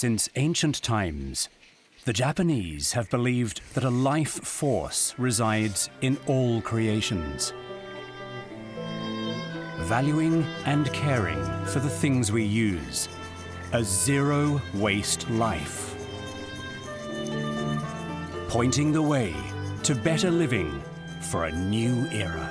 Since ancient times, the Japanese have believed that a life force resides in all creations, valuing and caring for the things we use, a zero-waste life, pointing the way to better living for a new era.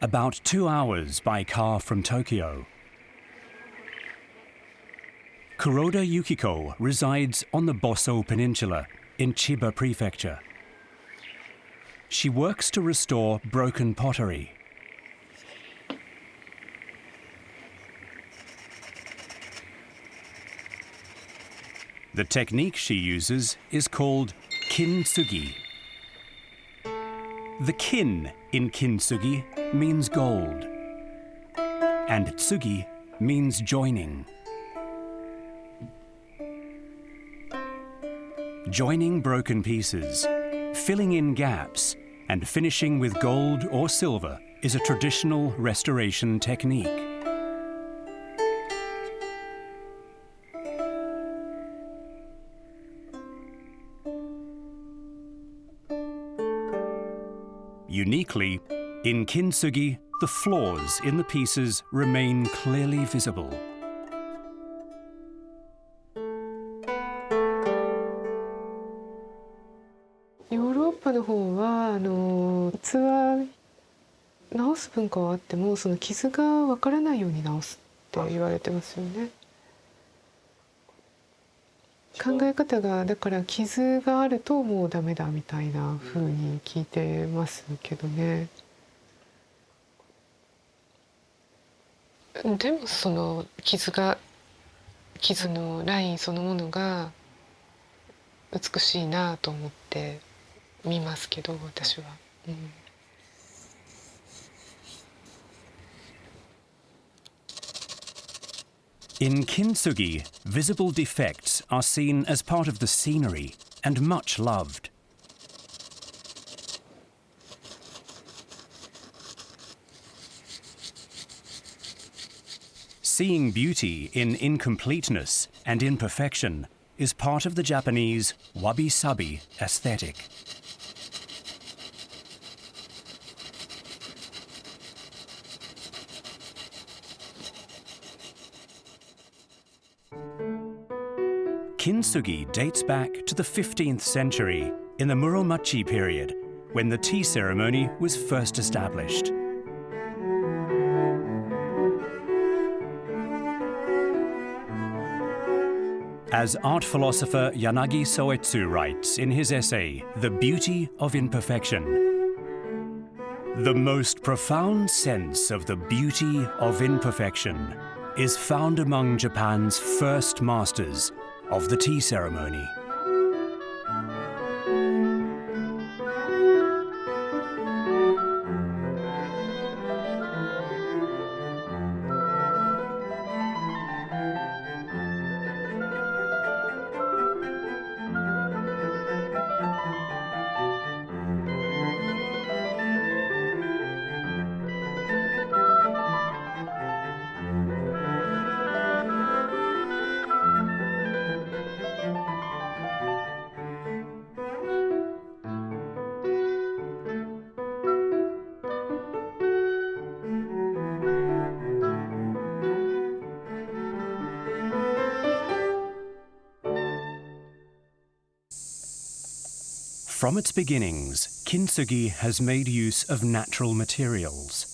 About 2 hours by car from Tokyo, Kuroda Yukiko resides on the Boso Peninsula in Chiba Prefecture. She works to restore broken pottery. The technique she uses is called Kintsujgi. The kin in Kintsujgi means gold, and tsugi means joining. Joining broken pieces, filling in gaps, and finishing with gold or silver is a traditional restoration technique. Uniquely, in Kintsujgi, the flaws in the pieces remain clearly visible. Europe の方は器直す文化はあってもその傷がわからないように直すって言われてますよね。考え方がだから傷があるともうダメだみたいな風に聞いてますけどね。でもその傷のラインそのものが美しいなと思って見ますけど私は。In Kintsujgi, visible defects are seen as part of the scenery and much loved. Seeing beauty in incompleteness and imperfection is part of the Japanese wabi-sabi aesthetic. Kintsujgi dates back to the 15th century in the Muromachi period, when the tea ceremony was first established. As art philosopher Yanagi Soetsu writes in his essay, The Beauty of Imperfection, the most profound sense of the beauty of imperfection is found among Japan's first masters of the tea ceremony. From its beginnings, Kintsujgi has made use of natural materials.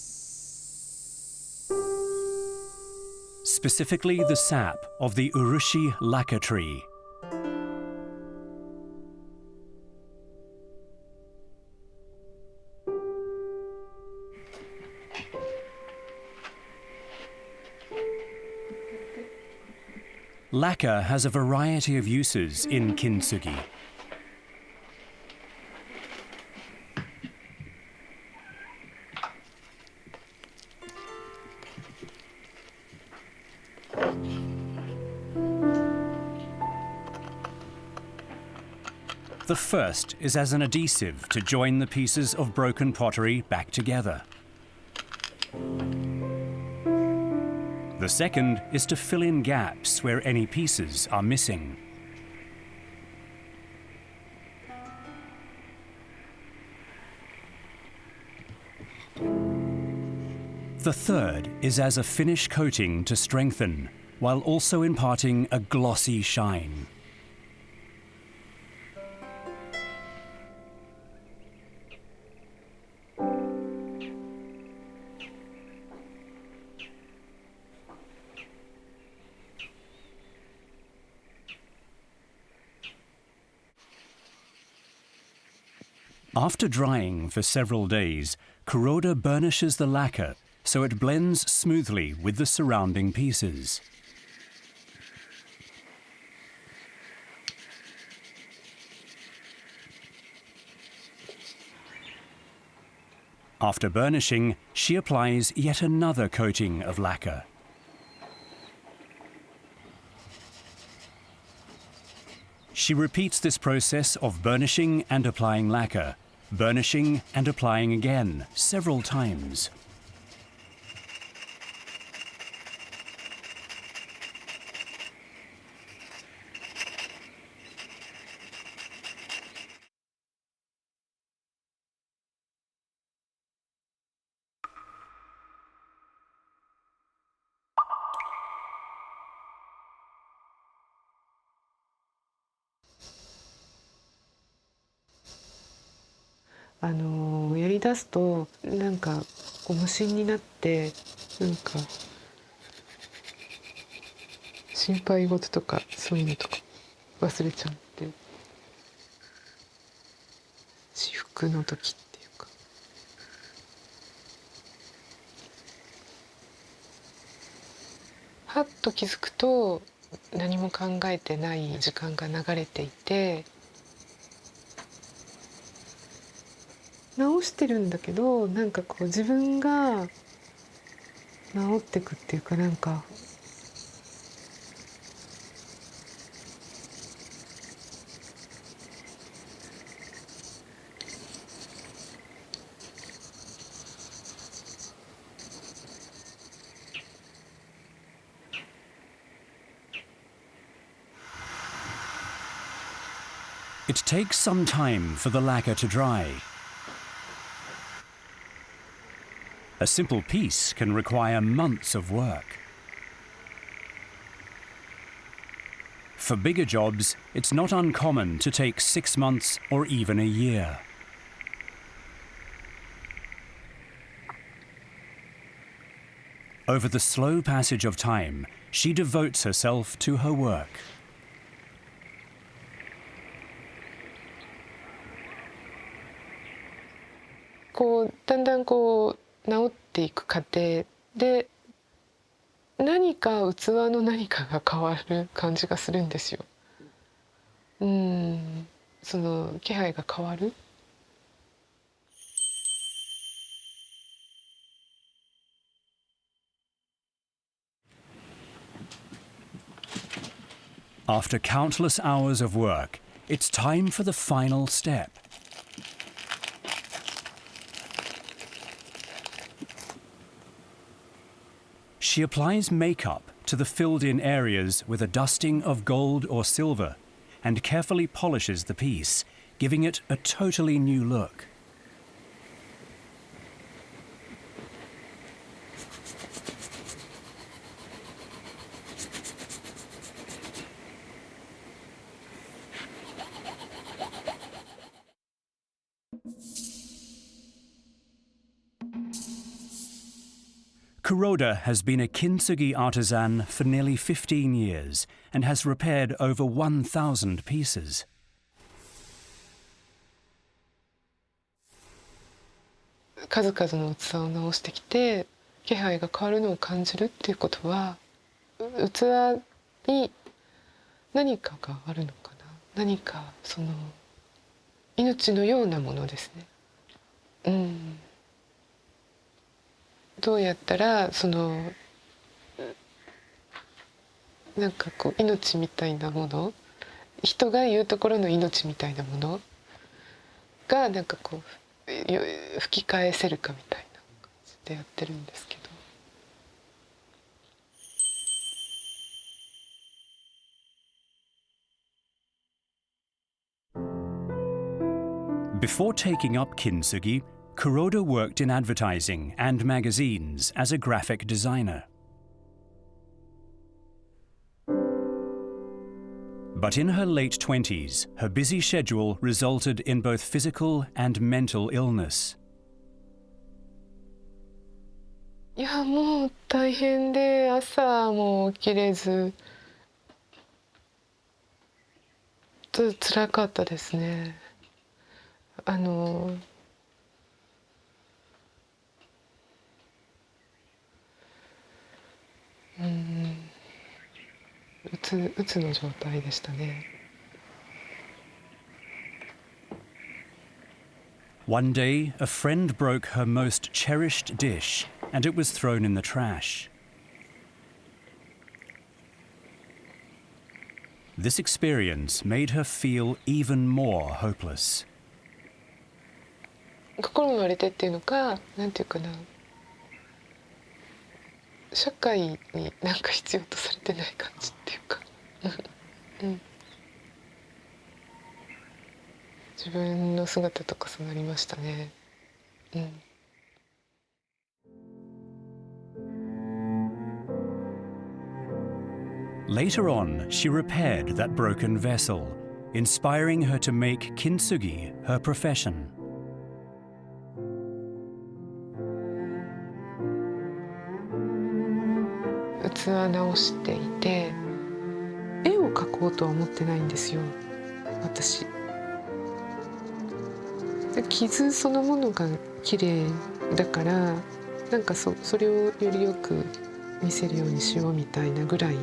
Specifically the sap of the urushi lacquer tree. Lacquer has a variety of uses in kintsugi. The first is as an adhesive to join the pieces of broken pottery back together. The second is to fill in gaps where any pieces are missing. The third is as a finish coating to strengthen, while also imparting a glossy shine. After drying for several days, Kuroda burnishes the lacquer so it blends smoothly with the surrounding pieces. After burnishing, she applies yet another coating of lacquer. She repeats this process of burnishing and applying lacquer, burnishing and applying again, several times.やりだすとなんかこう無心になってなんか心配事とかそういうのとか忘れちゃって至福の時っていうかはっと気づくと何も考えてない時間が流れていて直してるんだけどなんかこう自分が治ってくっていうかなんかIt takes some time for the lacquer to dry. A simple piece can require months of work. For bigger jobs, it's not uncommon to take 6 months or even a year. Over the slow passage of time, she devotes herself to her work.だんだん治っていく過程で何か器の何かが変わる感じがするんですよ。その気配が変わる。After countless hours of work, it's time for the final step. She applies makeup to the filled-in areas with a dusting of gold or silver and carefully polishes the piece, giving it a totally new look. Kuroda has been a kintsugi artisan for nearly 15 years and has repaired over 1,000 pieces.数々の器を直してきて気配が変わるのを感じるっていうことは器に何かがあるのかな。何かその命のようなものですね。どうやったらそのなんかこう命みたいなもの、人が言うところの命みたいなものがなんかこう吹き返せるかみたいな感じでやってるんですけど。Before taking up Kintsugi, Kuroda worked in advertising and magazines as a graphic designer. But in her late 20s, her busy schedule resulted in both physical and mental illness. いやもう大変で、朝も起きれず辛かったですね。うつの状態でしたね。One day, a friend broke her most cherished dish, and it was thrown in the trash. This experience made her feel even more hopeless. 心も割れてっていうのか、なんていうかな、社会になんか必要とされてない感じっていうか、自分の姿と重なりましたね。Later on, she repaired that broken vessel, inspiring her to make Kintsugi her profession. 器直していて、絵を描こうとは思ってないんですよ、私。で傷そのものが綺麗だから、なんかそれをよりよく見せるようにしようみたいなぐらい。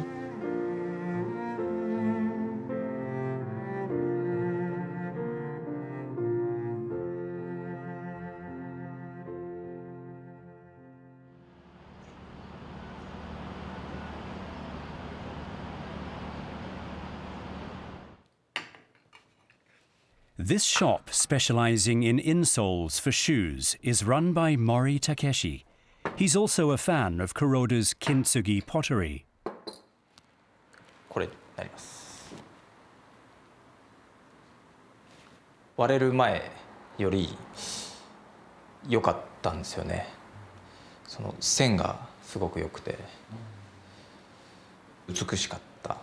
This shop, specializing in insoles for shoes, is run by Mori Takeshi. He's also a fan of Kuroda's Kintsugi pottery. これになります。割れる前より良かったんですよね。その線がすごく良くて美しかった。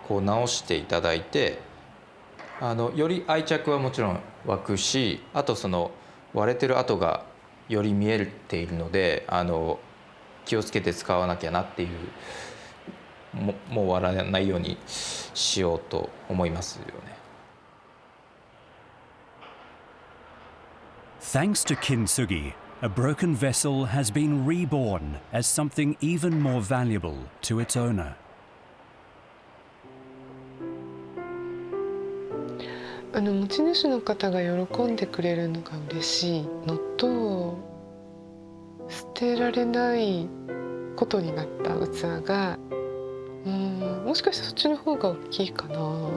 こう直していただいて、より愛着はもちろん湧くし、あとその割れてる跡がより見えているので、気をつけて使わなきゃなっていう、もう割らないようにしようと思いますよね。Thanks to Kintsugi, a broken vessel has been reborn as something even more valuable to its owner. 持ち主の方が喜んでくれるのが嬉しいのと、捨てられないことになった器が、もしかしてそっちの方が大きいかな。